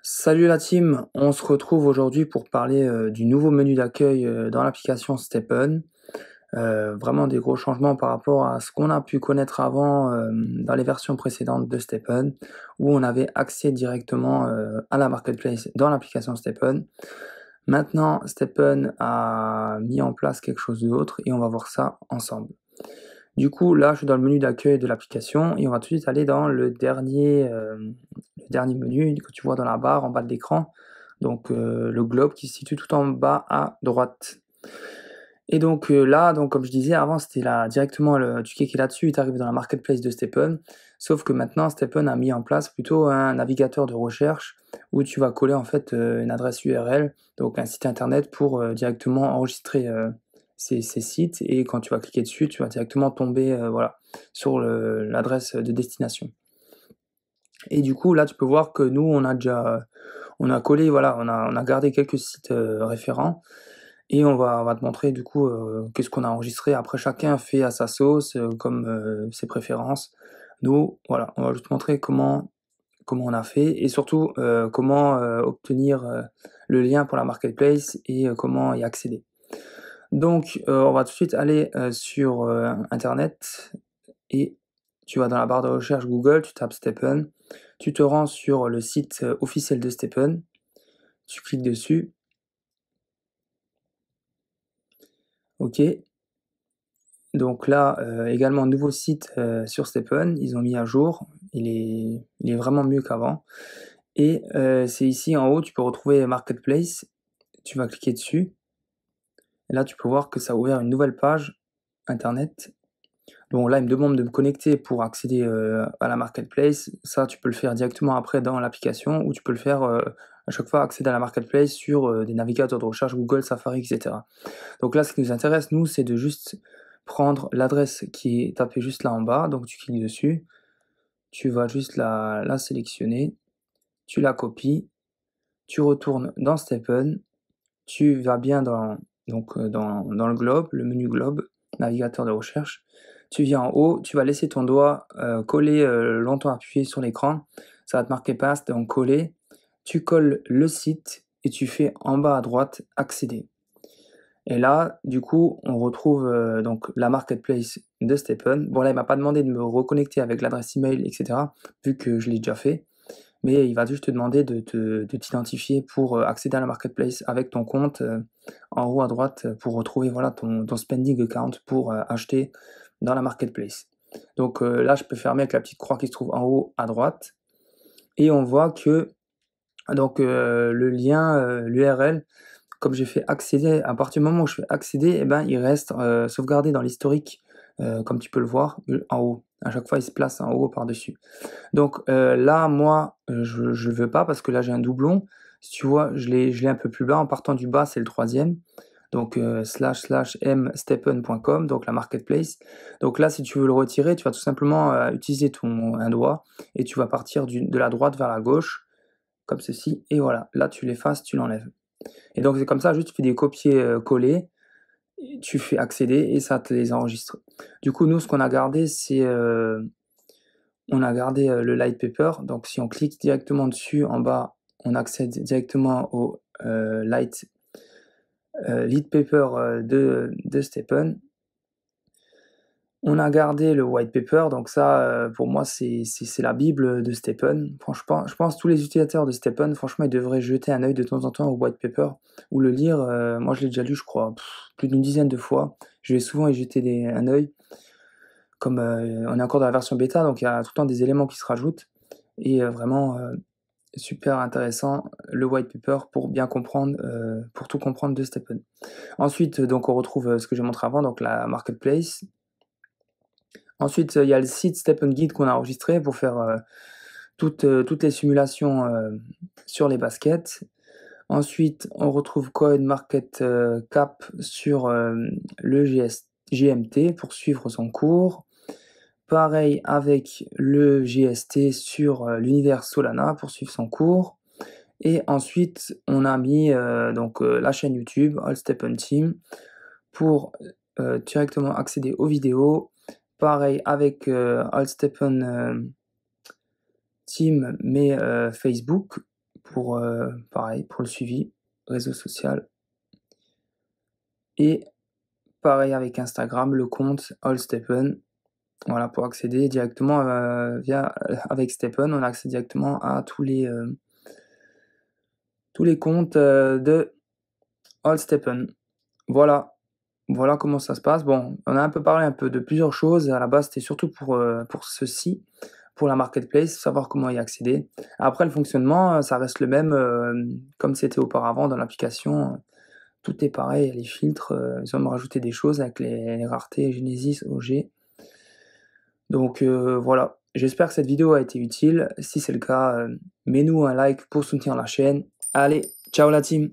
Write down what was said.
Salut la team, on se retrouve aujourd'hui pour parler du nouveau menu d'accueil dans l'application Stephen. Vraiment des gros changements par rapport à ce qu'on a pu connaître avant dans les versions précédentes de Stephen, où on avait accès directement à la marketplace dans l'application Stephen. Maintenant, Stephen a mis en place quelque chose d'autre et on va voir ça ensemble. Du coup, là, je suis dans le menu d'accueil de l'application et on va tout de suite aller dans le dernier menu que tu vois dans la barre en bas de l'écran. Donc, le globe qui se situe tout en bas à droite. Et donc là, donc, comme je disais avant, c'était là, directement, tu cliquais là-dessus et tu arrives dans la marketplace de Stephen. Sauf que maintenant, Stephen a mis en place plutôt un navigateur de recherche où tu vas coller en fait une adresse URL, donc un site internet pour directement enregistrer ces sites. Et quand tu vas cliquer dessus, tu vas directement tomber voilà, sur l'adresse de destination. Et du coup, là, tu peux voir que nous, on a collé, voilà, on a gardé quelques sites référents. Et on va te montrer du coup qu'est-ce qu'on a enregistré. Après, chacun fait à sa sauce, comme ses préférences. Nous, voilà, on va juste montrer comment on a fait et surtout comment obtenir le lien pour la marketplace et comment y accéder. Donc, on va tout de suite aller sur Internet et tu vas dans la barre de recherche Google, tu tapes Stephen, tu te rends sur le site officiel de Stephen, tu cliques dessus, ok. Donc là, également nouveau site sur Stephen, ils ont mis à jour, il est vraiment mieux qu'avant. Et c'est ici en haut, tu peux retrouver Marketplace, tu vas cliquer dessus, et là tu peux voir que ça a ouvert une nouvelle page internet. Donc là, il me demande de me connecter pour accéder à la marketplace. Ça, tu peux le faire directement après dans l'application ou tu peux le faire à chaque fois accéder à la marketplace sur des navigateurs de recherche, Google, Safari, etc. Donc là, ce qui nous intéresse, nous, c'est de juste prendre l'adresse qui est tapée juste là en bas. Donc tu cliques dessus, tu vas juste la sélectionner, tu la copies, tu retournes dans Stephen, tu vas bien dans le globe, le menu globe, navigateur de recherche. Tu viens en haut, tu vas laisser ton doigt coller longtemps appuyé sur l'écran. Ça va te marquer paste, donc coller. Tu colles le site et tu fais en bas à droite accéder. Et là, du coup, on retrouve donc la marketplace de Stephen. Bon, là, il m'a pas demandé de me reconnecter avec l'adresse email, etc., vu que je l'ai déjà fait. Mais il va juste te demander de t'identifier pour accéder à la marketplace avec ton compte en haut à droite pour retrouver voilà, ton spending account pour acheter dans la marketplace. Donc là, je peux fermer avec la petite croix qui se trouve en haut à droite. Et on voit que donc, le lien, l'URL, comme j'ai fait accéder, à partir du moment où je fais accéder, eh ben, il reste sauvegardé dans l'historique, comme tu peux le voir, en haut. À chaque fois, il se place en haut par-dessus. Donc là, moi, je veux pas parce que là, j'ai un doublon. Si tu vois, je l'ai un peu plus bas. En partant du bas, c'est le troisième. Donc //mstephen.com, donc la marketplace. Donc là, si tu veux le retirer, tu vas tout simplement utiliser un doigt et tu vas partir de la droite vers la gauche, comme ceci. Et voilà, là, tu l'effaces, tu l'enlèves. Et donc c'est comme ça, juste tu fais des copier-coller, tu fais accéder et ça te les enregistre. Du coup, nous, ce qu'on a gardé, c'est on a gardé le light paper. Donc si on clique directement dessus en bas, on accède directement au lead paper de Stephen. On a gardé le white paper, donc ça, pour moi, c'est la bible de Stephen. Franchement, je pense que tous les utilisateurs de Stephen, franchement, ils devraient jeter un œil de temps en temps au white paper ou le lire. Moi, je l'ai déjà lu, je crois, plus d'une dizaine de fois. Je vais souvent y jeter un œil. Comme on est encore dans la version bêta, donc il y a tout le temps des éléments qui se rajoutent. Et vraiment, super intéressant, le white paper pour bien comprendre, pour tout comprendre de Stephen. Ensuite, donc on retrouve ce que j'ai montré avant, donc la marketplace. Ensuite, il y a le site Stephen Guide qu'on a enregistré pour faire toutes les simulations sur les baskets. Ensuite, on retrouve CoinMarketCap sur le GMT pour suivre son cours. Pareil avec le GST sur l'univers Solana pour suivre son cours. Et ensuite, on a mis la chaîne YouTube All Stephen Team pour directement accéder aux vidéos. Pareil avec All Stephen Steam, mais Facebook pour pareil, pour le suivi, réseau social. Et pareil avec Instagram, le compte AllStephen. Voilà, pour accéder directement avec Stephen, on accède directement à tous les comptes de AllStephen. Voilà, voilà comment ça se passe. Bon, on a un peu parlé un peu de plusieurs choses. À la base, c'était surtout pour ceci, pour la marketplace, savoir comment y accéder. Après, le fonctionnement, ça reste le même comme c'était auparavant dans l'application. Tout est pareil, les filtres, ils ont rajouté des choses avec les raretés Genesis, OG. Donc voilà, j'espère que cette vidéo a été utile. Si c'est le cas, mets-nous un like pour soutenir la chaîne. Allez, ciao la team!